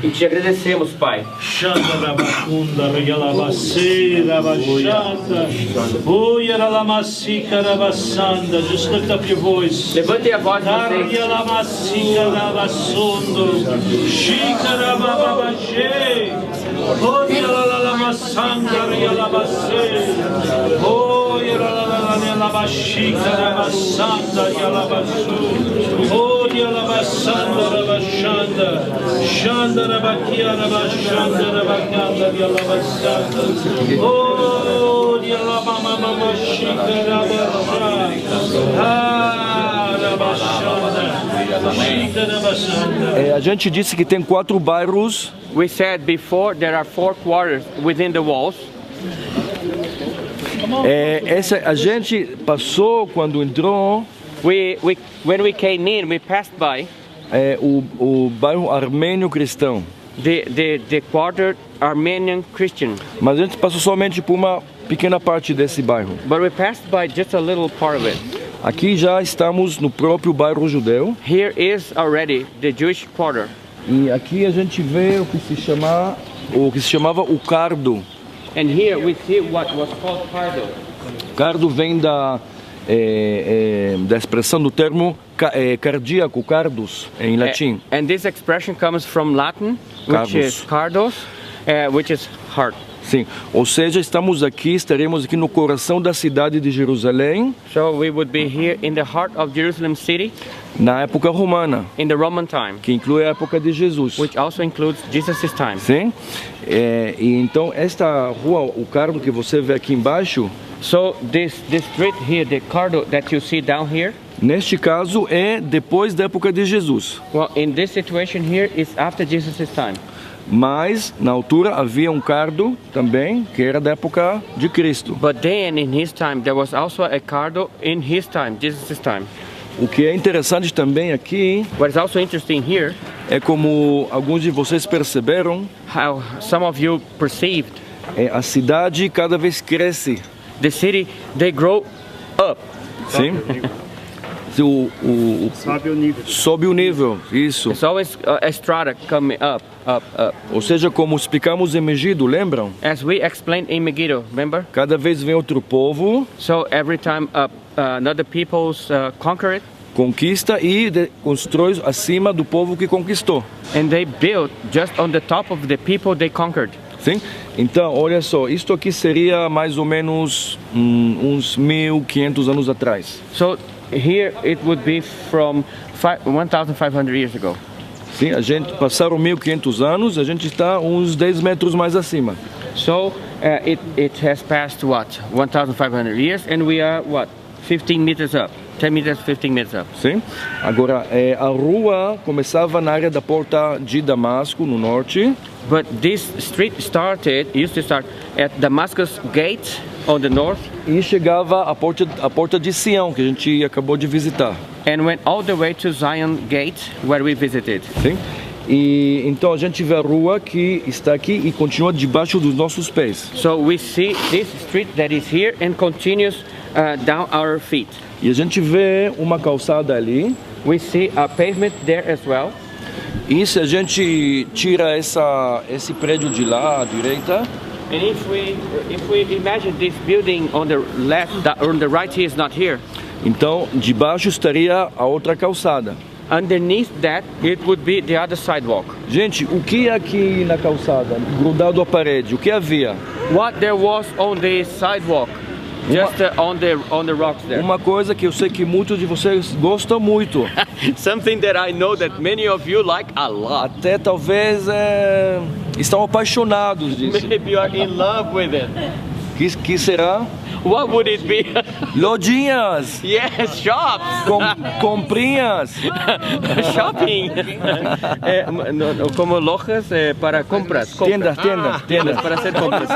E te agradecemos, Pai. Just lift up your voice. Levante a voz de A gente disse que tem 4 bairros. We said before there are 4 quarters within the walls. A gente passou quando entrou. When we came in, we passed by O bairro armênio cristão. the quarter Armenian Christian. Mas a gente passou somente por uma pequena parte desse bairro. But we passed by just a little part of it. Aqui já estamos no próprio bairro judeu. Here is already the Jewish quarter. E aqui a gente vê o que se chamava o cardo. And here we see what was called cardo. Cardo vem da expressão do termo cardíaco, cardus, em latim. And this expression comes from Latin, which is cardos, which is heart. Sim, ou seja, estaremos aqui no coração da cidade de Jerusalém. So we would be here in the heart of Jerusalem city. Na época romana. In the Roman time. Que inclui a época de Jesus. Which also includes Jesus' time. Sim. E então esta rua, o cardo que você vê aqui embaixo. So this street here, the cardo that you see down here. Neste caso é depois da época de Jesus. Well, in this situation here is after Jesus' time. Mas na altura havia um cardo também que era da época de Cristo. But then in his time there was also a cardo in his time, Jesus' time. O que é interessante também aqui, what is also interesting here, é como alguns de vocês perceberam, how some of you perceived, a cidade cada vez cresce. The city, they grow up. Sim. Sobe o nível, isso. It's always a strata coming up. Ou seja, como explicamos em Megiddo, lembram? As we explained in Megiddo, remember? Cada vez vem outro povo. So every time another peoples conquer it. Conquista e constrói acima do povo que conquistou. And they build just on the top of the people they conquered. Sim? Então, olha só, isto aqui seria mais ou menos uns 1500 anos atrás. So here it would be from 1,500 years ago. Sim, a gente passaram 1500 anos, a gente está uns 10 metros mais acima. So it has passed what? 1,500 years and we are what? 15 meters up. 10 meters, 15 meters up. Sim. Agora, a rua começava na área da porta de Damasco, no norte. But this street used to start at Damascus Gate on the north. E chegava à porta de Sião, que a gente acabou de visitar. And went all the way to Zion Gate, where we visited. Sim. E então a gente vê a rua que está aqui e continua debaixo dos nossos pés. So we see this street that is here and continues down our feet. E a gente vê uma calçada ali. We see a pavement there as well. E se a gente tira esse prédio de lá à direita, and if we imagine this building on the left, on the right here is not here. Então debaixo estaria a outra calçada. Underneath that, it would be the other sidewalk. Gente, o que aqui na calçada, grudado à parede, o que havia? What there was on the sidewalk. Just on the rocks there. Uma coisa que eu sei que muitos de vocês gostam muito. Something that I know that many of you like a lot. Até talvez estão apaixonados disso. Maybe you are in love with it. Que será? What would it be? Lojinhas. Yes, shops. Comprinhas. Shopping. Como lojas para compras. Tiendas para hacer compras.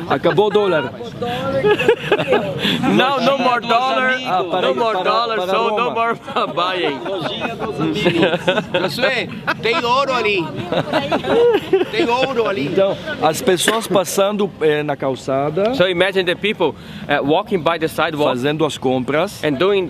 Acabou o dólar. No more dollar. No more dollar, so no more buying. Josué, tem ouro ali. Tem ouro ali. Então, as pessoas passando na calçada. compra, So imagine the people walking by the sidewalk fazendo as compras. and doing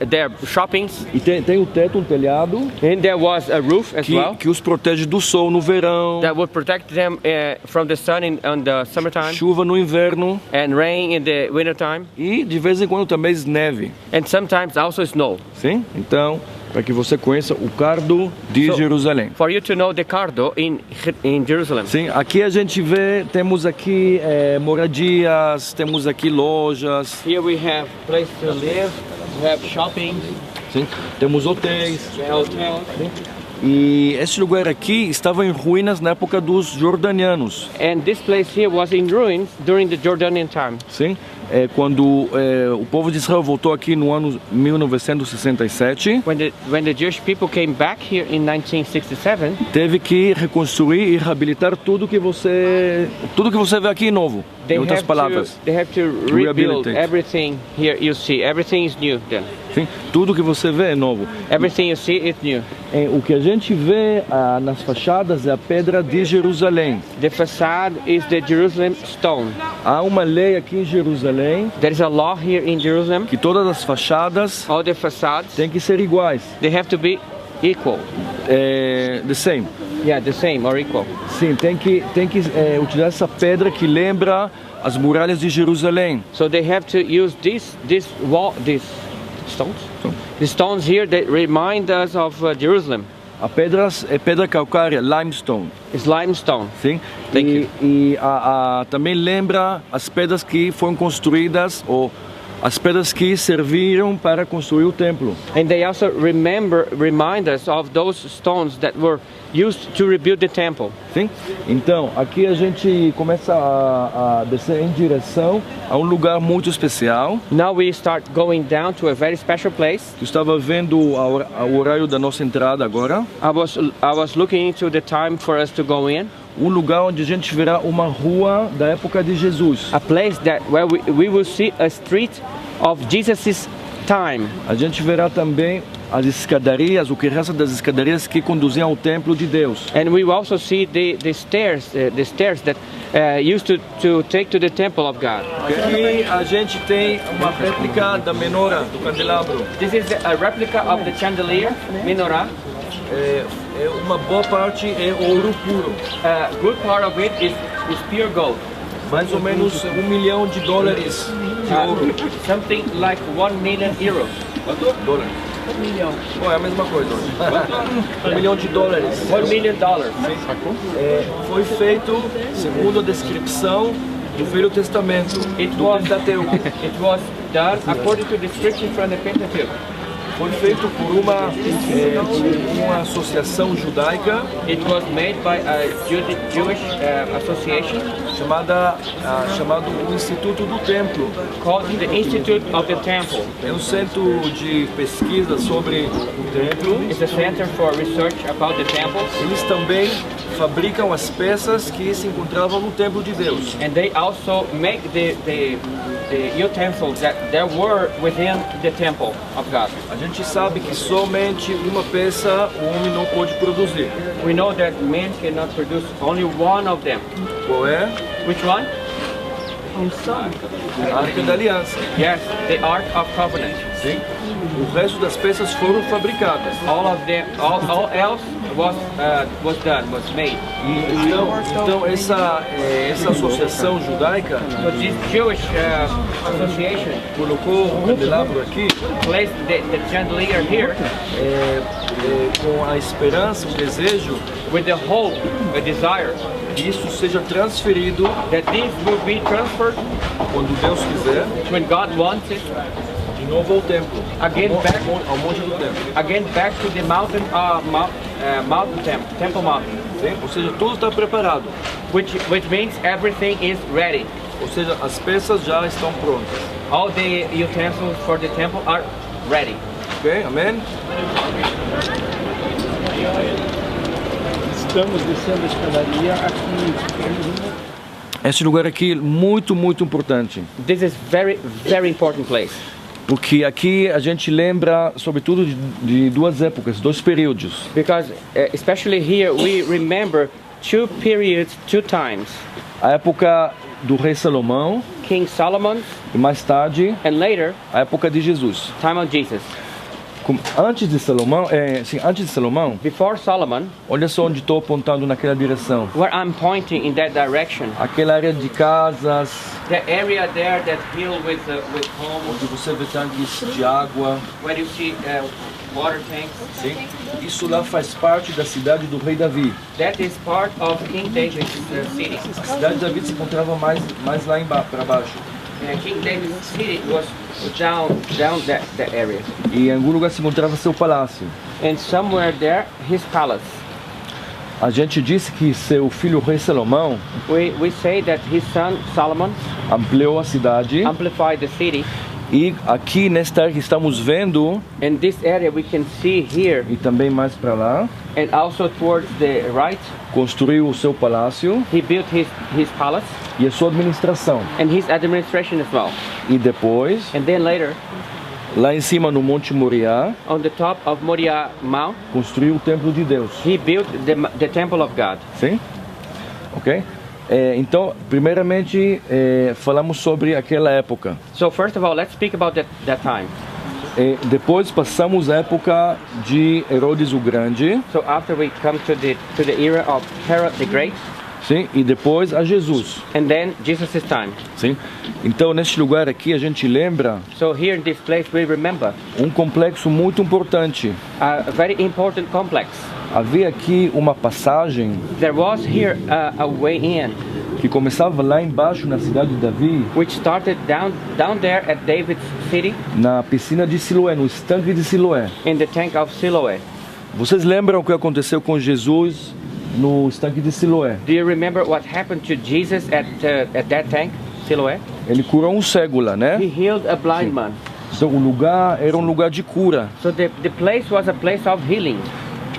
their shoppings. E tem o teto, um telhado, And there was a roof as well que os protege do sol no verão, that would protect them from the sun on the summertime chuva no inverno and rain in the wintertime, e de vez em quando também neve. and sometimes also snow. Sim? Então, para que você conheça o Cardo de So- Jerusalém. For you to know the Cardo in Jerusalem. Sim, aqui a gente vê, temos aqui moradias, temos aqui lojas, Here we have place to live, we have shopping, sim, temos hotéis. hotels. E esse lugar aqui estava em ruínas na época dos jordanianos. And this place here was in ruins during the Jordanian time. Sim, quando o povo de Israel voltou aqui no ano 1967, When the Jewish people came back here in 1967, teve que reconstruir e reabilitar tudo que você vê aqui novo. Em outras palavras, they have to rebuild Rehabilitate. everything here you see. Everything is new then. sim, tudo que você vê é novo. Everything you see is new. O que a gente vê nas fachadas é a pedra de Jerusalém. The facade is the Jerusalem stone. Há uma lei aqui em Jerusalém There is a law here in Jerusalem. que todas as fachadas All the facades, têm que ser iguais, they have to be equal. the same. Yeah, the same or equal. Sim, tem que utilizar essa pedra que lembra as muralhas de Jerusalém. So they have to use these stones. The stones here that remind us of Jerusalem. A pedra é pedra calcária, limestone. It's limestone. Sim? Thank you. E também lembra as pedras que foram construídas ou as pedras que serviram para construir o templo. And they also remind us of those stones that were used to rebuild the temple. Sim? Então, aqui a gente começa a descer em direção a um lugar muito especial. Now we start going down to a very special place. Eu estava vendo o horário da nossa entrada agora. I was looking into the time for us to go in. Um lugar onde a gente verá uma rua da época de Jesus. A place where we will see a street of Jesus' time. A gente verá também as escadarias, o que resta das escadarias que conduziam ao templo de Deus. And we will also see the stairs that used to take to the temple of God. Aqui a gente tem uma réplica da menora, do candelabro. This is a replica of the chandelier, menorah. Uma boa parte é ouro puro. A good part of it is pure gold. Mais ou menos $1 milhão de ouro. Something like 1 million euros. Quanto? Dólar. Bom, é a mesma coisa. $1 milhão de dólares. $1 million. Foi feito segundo a descrição do Velho Testamento, do Pentateuco. It was done according to the description from the Pentateuch. Foi feito por uma associação judaica It was made by a Jewish association chamado o Instituto do Templo. called the Institute of the Temple. É um centro de pesquisa sobre o templo. It's a center for research about the temple. Eles também fabricam as peças que se encontravam no templo de Deus. And they also make the utensils that there were within the temple of God. A gente sabe que somente uma peça o homem não pode produzir. We know that men cannot produce only one of them. Qual é? Which one? A Arca da Aliança. Yes, the Ark of Covenant. Sim. O resto das peças foram fabricadas. All of them, all else was done, was made. Então essa associação judaica So this Jewish association colocou o candelabro aqui placed the chandelier here com a esperança, o desejo with the hope, a desire que isso seja transferido that this will be transferred quando Deus quiser when God wants it de novo ao templo, again back ao monte do templo. again back to the mountain temple mountain, Sim? Ou seja, tudo está preparado. which means everything is ready. Ou seja, as peças já estão prontas. All the utensils for the temple are ready. Ok? Amém? Estamos descendo a escadaria aqui. Esse lugar aqui é muito, muito importante. This is very important place. Porque aqui a gente lembra, sobretudo, de duas épocas, dois períodos. Because especially here we remember two periods, two times. A época do rei Salomão King Solomon, e mais tarde and later, a época de Jesus. time of Jesus. Antes de Salomão, Before Solomon, olha só onde estou apontando naquela direção. where I'm pointing in that direction, Aquela área de casas, the area there that hill with homes, onde você vê tanques de água. where you see water tanks, Sim? Isso lá faz parte da cidade do rei Davi. that is part of King David's city. A cidade de Davi se encontrava mais lá para baixo. King David's city was down that area. E em algum lugar se encontrava seu palácio. And somewhere there, his palace. A gente disse que seu filho, o rei Salomão, We say that his son Solomon ampliou a cidade. amplified the city. E aqui nesta área que estamos vendo, In this area we can see here, e também mais para lá, and also towards the right, construiu o seu palácio he built his palace e a sua administração. and his administration as well. E depois, And then later, lá em cima no Monte Moriá, on the top of Moriah Mount, construiu o templo de Deus. he built the temple of God. Sim? Ok? Então, primeiramente, falamos sobre aquela época. So first of all, let's speak about that time. Depois passamos a época de Herodes o Grande, So after we come to the era of Herod the Great, sim? E depois a Jesus. and then Jesus' time. Sim? Então, neste lugar aqui, a gente lembra So here in this place we remember complexo muito importante. a very important complex. Havia aqui uma passagem There was here a way in, que começava lá embaixo na cidade de Davi, which started down there at David's city, na piscina de Siloé, no estanque de Siloé. in the tank of Siloé. Vocês lembram o que aconteceu com Jesus no estanque de Siloé? Do you remember what happened to Jesus at that tank, Siloé? Ele curou um cego lá, He né? healed a blind man. Então o lugar era um lugar de cura. So the place was a place of healing.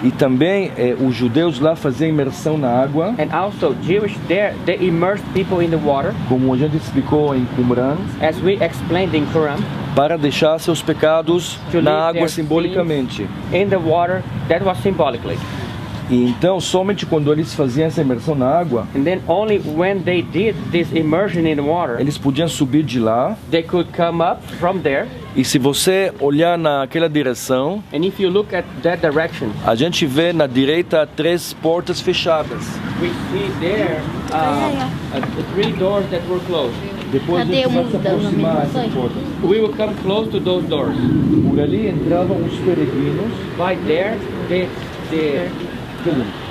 E também os judeus lá faziam imersão na água, And also Jewish there, they immersed people in the water, como a gente explicou em Qumran, as we explained in Quran, para deixar seus pecados To na leave água their simbolicamente. in the water, that was symbolically. E então, somente quando eles faziam essa imersão na água, And then only when they did this immersion in the water, eles podiam subir de lá. they could come up from there. E se você olhar naquela direção, And if you look at that direction, a gente vê na direita 3 portas fechadas. we see there three doors that were closed. Depois a Cadê gente o vai se mundo da aproximar nomenclatura? dessas portas. We will come close to those doors. Por ali entravam os peregrinos, By there, the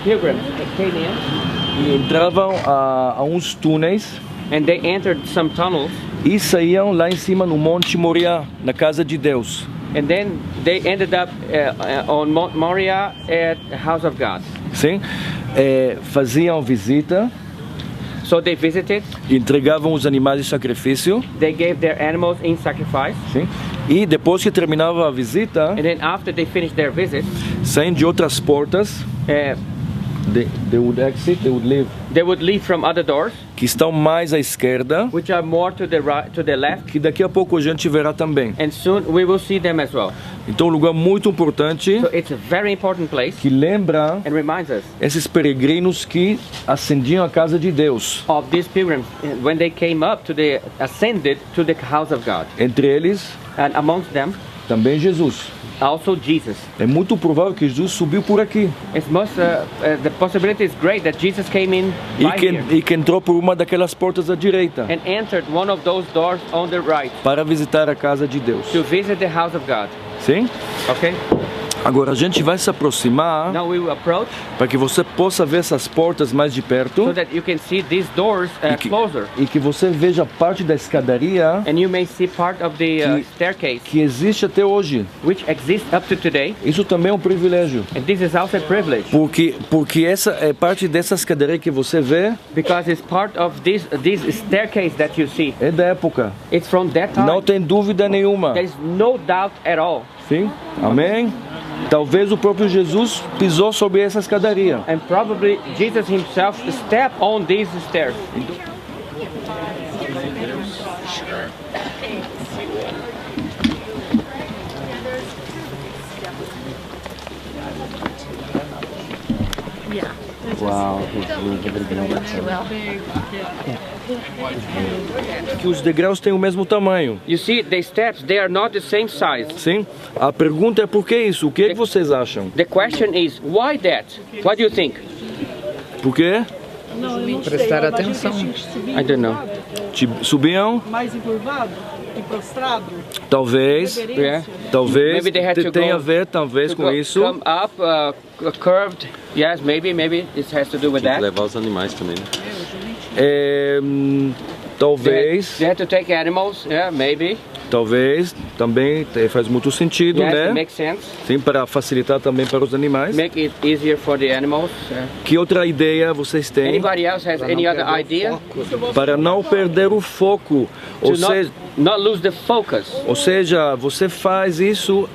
pilgrims came in, e entravam a uns túneis and they entered some tunnels, e saíam lá em cima no Monte Moriá, na casa de Deus. and then they ended up on Mount Moriah at the house of God. Sim? Faziam visita, So they visited, entregavam os animais de sacrifício, they gave their animals in sacrifice, sim? E depois que terminava a visita, and then after they finished their visit, saem de outras portas, they would exit, they would leave, they would leave from other doors, que estão mais à esquerda, which are more to the right, to the left, que daqui a pouco a gente verá também. and soon we will see them as well. Então, um lugar muito importante So it's a very important place que lembra and reminds us esses peregrinos que ascendiam à casa de Deus. of these pilgrims when they came up to the ascended to the house of God, Entre eles, and amongst them também Jesus. also Jesus. É muito provável que Jesus subiu por aqui It's most the possibility is great that Jesus came in by here e que entrou por uma daquelas portas à direita and entered one of those doors on the right para visitar a casa de Deus. to visit the house of God. Sim? Okay? Agora a gente vai se aproximar Now we will approach para que você possa ver essas portas mais de perto so that you can see these doors closer, e que você veja parte da escadaria and you may see part of the staircase que existe até hoje. which exists up to today, Isso também é um privilégio. and this is also a privilege Porque essa é parte dessa escadaria que você vê because it's part of this staircase that you see. é da época. It's from that time. Não tem dúvida nenhuma. There is no doubt at all. Sim? Amém? Talvez o próprio Jesus pisou sobre essa escadaria. And probably Jesus himself stepped on these stairs. Yeah. Uau. Que os degraus têm o mesmo tamanho. You see, the steps, they are not the same size. Sim? A pergunta é por que isso? O que é que vocês acham? The question is, why that? What do you think? Por quê? Prestar atenção. I don't know. Subiam? Mais encurvado e prostrado. Talvez. Yeah. Talvez Maybe they had to tenha a go- ver talvez To com go- isso. Come up, curved. Yes, maybe this has to do with that. Levar os animais também, né? É, talvez, They had to take animals. Yeah, maybe. talvez também faz muito sentido, Yes, it né? makes sense. Sim, para facilitar também para os animais. Make it easier for the animals. Que outra ideia vocês têm Anybody else has any other idea? para não perder o foco? To not lose the focus. Ou seja, você faz isso,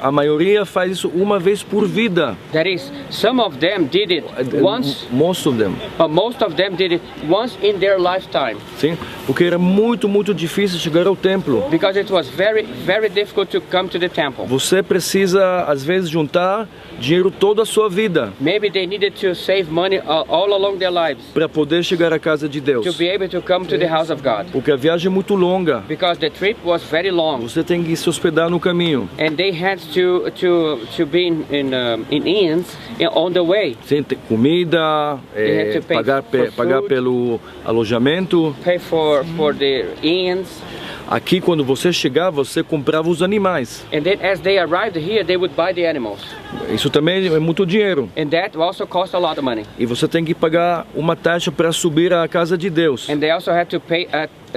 a maioria faz isso uma vez por vida. That is, some of them did it once, Most of them. but most of them did it once in their lifetime. Sim, porque era muito difícil chegar ao templo. Because it was very, very difficult to come to the temple. Você precisa às vezes juntar dinheiro toda a sua vida Maybe they needed to save money all along their lives para poder chegar à casa de Deus. to be able to come to the house of God. Porque a viagem é muito longa. Because the trip was very long, Você tem que se hospedar no caminho. and they had to be in inns on the way, Sem ter comida, They had to pay pagar, for pagar food. pelo alojamento. pay for the inns, Aqui, quando você chegava, você comprava os animais. and then as they arrived here, they would buy the animals, Isso também é muito dinheiro. and that also cost a lot of money. E você tem que pagar uma taxa para subir à casa de Deus. And they also had to pay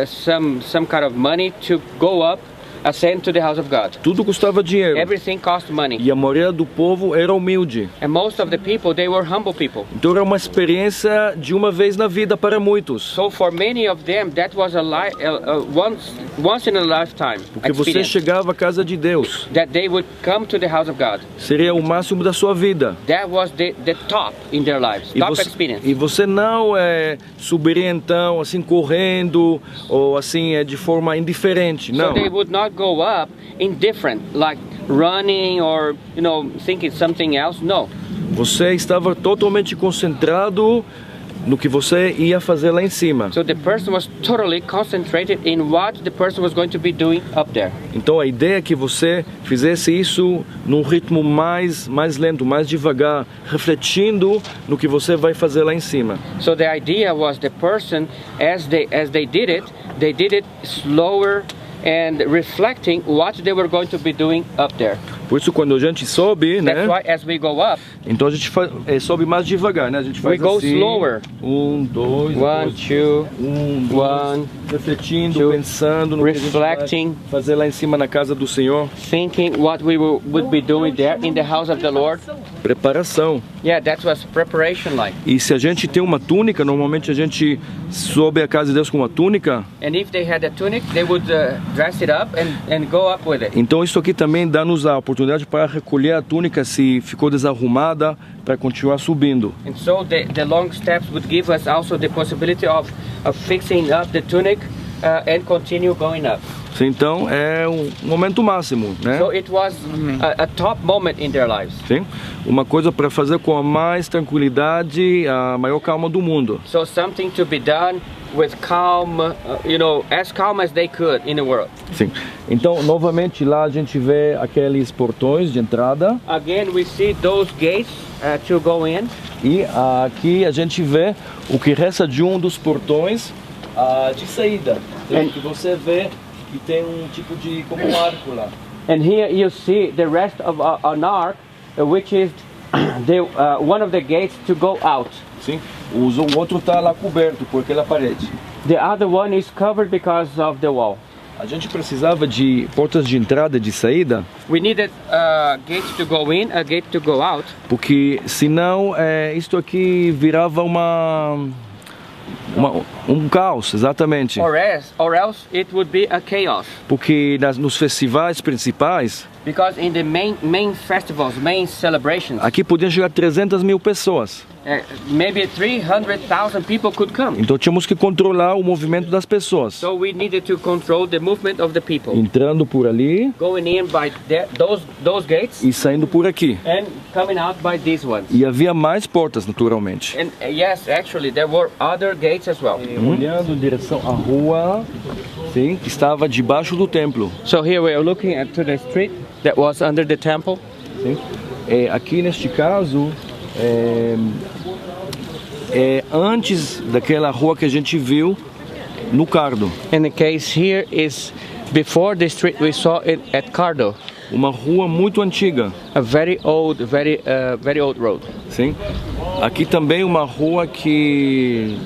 some kind of money to go up, ascend to the house of God. Tudo custava dinheiro. Everything cost money, E a maioria do povo era humilde. and most of the people, they were humble people. Então era uma experiência de uma vez na vida para muitos. So for many of them, that was a once in a lifetime Porque você experience, chegava à casa de Deus. that they would come to the house of God. Seria o máximo da sua vida. That was the top in their lives, top experience. E você não subiria então assim correndo ou assim de forma indiferente. So Não. they would not go up indifferent, like running or thinking something else. No, Você estava totalmente concentrado no que você ia fazer lá em cima. so the person was totally concentrated in what the person was going to be doing up there. Então a ideia é que você fizesse isso num ritmo mais lento, mais devagar, refletindo no que você vai fazer lá em cima. So the idea was the person, as they did it slower and reflecting what they were going to be doing up there. Por isso quando a gente sobe, né? That's why as we go up, Então a gente sobe mais devagar, né? A gente faz We go assim, slower. 1, 2, 1, 2, 1, refletindo, two, pensando no que a gente vai reflecting, fazer lá em cima na casa do Senhor. thinking what we would be doing there in the house of the Lord. Preparação. Yeah, that was preparation like. E se a gente tem uma túnica, normalmente a gente sobe a casa de Deus com uma túnica. And if they had a tunic, they would dress it up and go up with it. Então isso aqui também dá-nos a oportunidade para recolher a túnica se ficou desarrumada, para continuar subindo. And so the long steps would give us also the possibility of fixing up the tunic and continue going up. Então é um momento máximo, né? So it was a top moment in their lives. Sim? Uma coisa para fazer com a mais tranquilidade, a maior calma do mundo. So something to be done with calm, as calm as they could in the world. Sim. Então, novamente lá a gente vê aqueles portões de entrada Again, we see those gates to go in. e aqui a gente vê o que resta de um dos portões de saída. Então, que você vê que tem um tipo de como um arco lá. And here you see the rest of an ark, which is one of the gates to go out. Sim. O outro está lá coberto por aquela parede. The other one is covered because of the wall. A gente precisava de portas de entrada e de saída, We needed a gate to go in, a gate to go out, porque senão isto aqui virava um caos, exatamente. or else it would be a chaos. Porque nos festivais principais, Because in the main festivals, main celebrations, aqui podiam chegar 300 mil pessoas. maybe 300,000 people could come. Então tínhamos que controlar o movimento das pessoas. So we needed to control the movement of the people, Entrando por ali going in by those gates e saindo por aqui. and coming out by these ones. E havia mais portas, naturalmente. And yes, actually, there were other gates as well. Olhando em direção à rua, sim, que estava debaixo do templo. So here we are looking to the street that was under the temple. Sim. Aqui neste caso, antes daquela rua que a gente viu no Cardo. And the case here is before the street we saw it at Cardo, Uma rua muito antiga. a very old road. Sim. Aqui também uma rua que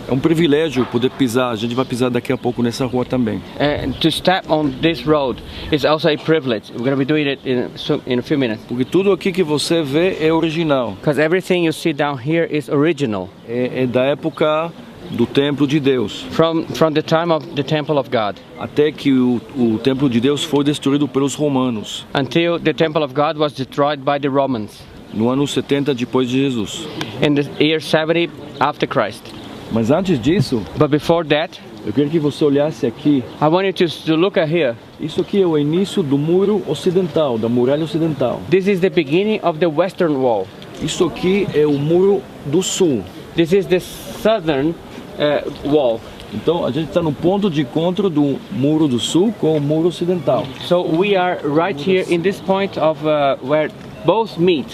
é um privilégio poder pisar. A gente vai pisar daqui a pouco nessa rua também. And to step on this road is also a privilege. We're going to be doing it in a few minutes. Porque tudo aqui que você vê é original. Because everything you see down here is original. É da época do templo de Deus. From the time of the temple of God. Até que o templo de Deus foi destruído pelos romanos. Until the temple of God was destroyed by the Romans. No ano 70 depois de Jesus. In the year 70 after Christ. Mas antes disso, But before that, eu queria que você olhasse aqui. I want you to look at here. Isso aqui é o início do muro ocidental, da muralha ocidental. This is the beginning of the western wall. Isso aqui é o muro do sul. This is the southern wall. Então a gente está no ponto de encontro do muro do sul com o muro ocidental. So we are right here in this point of where both meet,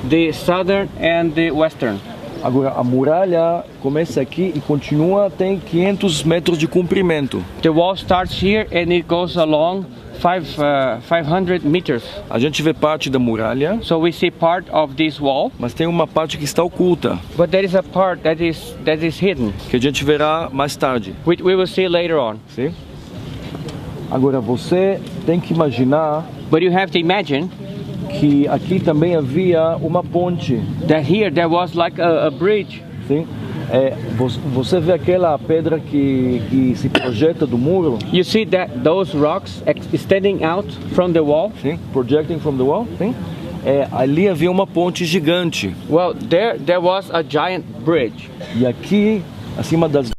the southern and the western. Agora a muralha começa aqui e continua, tem 500 metros de comprimento. The wall starts here and it goes along 500 meters. A gente vê parte da muralha, So we see part of this wall, mas tem uma parte que está oculta, but there is a part that is hidden, que a gente verá mais tarde. which we will see later on. Sim? Agora você tem que imaginar But you have to imagine que aqui também havia uma ponte. that here there was like a bridge. Sim? Você vê aquela pedra que se projeta do muro? You see that those rocks extending out from the wall? Sim? Projecting from the wall? Sim? Ali havia uma ponte gigante. Well, there was a giant bridge. E aqui, acima das